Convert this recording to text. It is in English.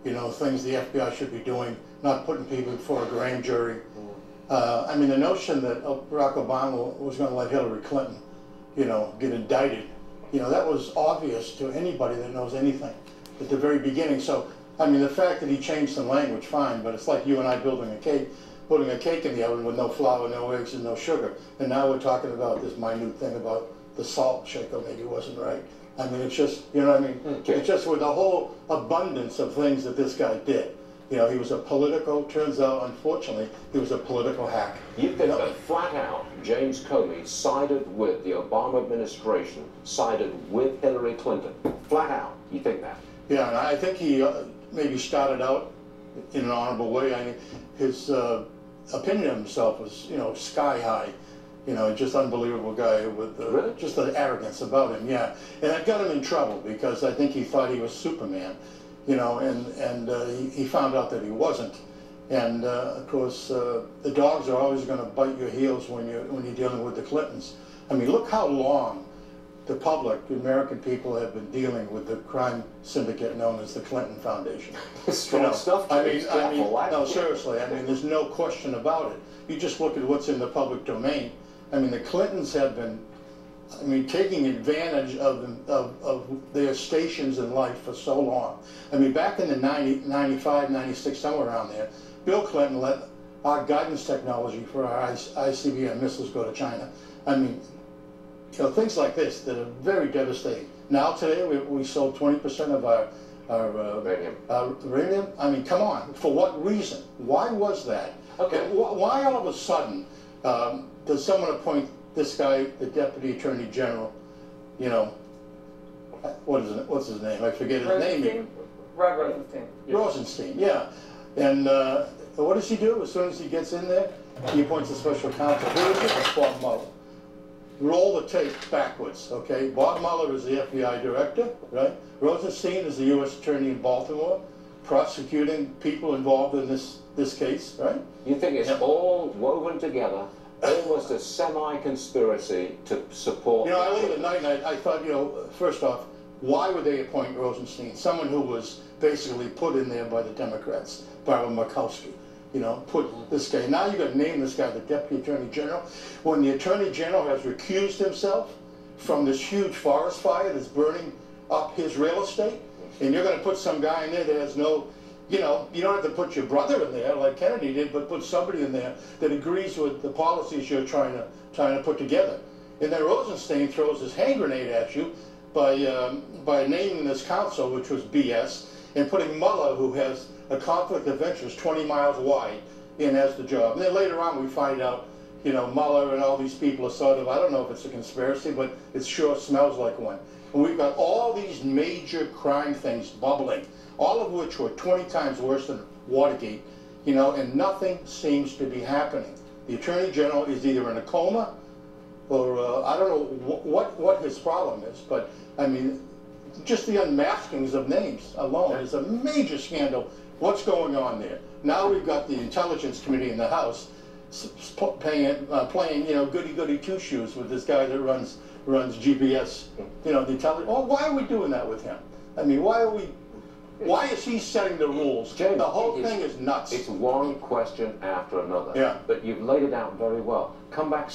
you know, things the FBI should be doing, not putting people before a grand jury. I mean, the notion that Barack Obama was going to let Hillary Clinton, you know, get indicted, you know, that was obvious to anybody that knows anything at the very beginning. So, I mean, the fact that he changed some language, fine, but it's like you and I building a cake, putting a cake in the oven with no flour, no eggs, and no sugar. And now we're talking about this minute thing about the salt shaker maybe wasn't right. I mean, it's just, you know what I mean? Okay. It's just with a whole abundance of things that this guy did. You know, he was a political, turns out, unfortunately, he was a political hack. You think that flat out James Comey sided with the Obama administration, sided with Hillary Clinton? Flat out, you think that? Yeah, and I think he maybe started out in an honorable way. I mean, his opinion of himself was, you know, sky high. You know, just unbelievable guy with really? Just the arrogance about him, yeah. And that got him in trouble because I think he thought he was Superman, you know, and he found out that he wasn't. And of course, the dogs are always going to bite your heels when you're dealing with the Clintons. I mean, look how long the public, the American people, have been dealing with the crime syndicate known as the Clinton Foundation. Strong, you know, stuff. I mean, no, seriously. I mean, there's no question about it. You just look at what's in the public domain. I mean, the Clintons have been, I mean, taking advantage of their stations in life for so long. I mean, back in the 95, 96, somewhere around there, Bill Clinton let our guidance technology for our ICBM missiles go to China. I mean, you know, things like this that are very devastating. Now today we sold 20% of our uranium. I mean, come on, for what reason? Why was that? Okay. Why all of a sudden does someone appoint this guy, the Deputy Attorney General, you know, what's his name? I forget his name. Rod Rosenstein. Rosenstein, yeah. And what does he do as soon as he gets in there? He appoints a special counsel. Who is it? It's Bob Mueller. Roll the tape backwards, okay? Bob Mueller is the FBI director, right? Rosenstein is the U.S. Attorney in Baltimore, prosecuting people involved in this case, right? You think it's all woven together, almost a semi-conspiracy to support... You know, I laid at night and I thought, you know, first off, why would they appoint Rosenstein? Someone who was basically put in there by the Democrats, Barbara Murkowski. You know, put this guy. Now you've got to name this guy the Deputy Attorney General. When the Attorney General has recused himself from this huge forest fire that's burning up his real estate, and you're going to put some guy in there that has no, you know, you don't have to put your brother in there like Kennedy did, but put somebody in there that agrees with the policies you're trying to put together. And then Rosenstein throws his hand grenade at you by naming this counsel, which was BS, and putting Mueller, who has a conflict of interest 20 miles wide, in as the job. And then later on we find out, you know, Mueller and all these people are sort of, I don't know if it's a conspiracy, but it sure smells like one. And we've got all these major crime things bubbling, all of which were 20 times worse than Watergate, you know, and nothing seems to be happening. The Attorney General is either in a coma or I don't know what his problem is, but I mean, just the unmaskings of names alone is a major scandal. What's going on there? Now we've got the Intelligence Committee in the House playing, you know, goody-goody two-shoes with this guy that runs GPS, you know, the intelligence. Oh, why are we doing that with him? I mean, why is he setting the rules? James, the whole thing is nuts. It's one question after another. Yeah. But you've laid it out very well. Come back.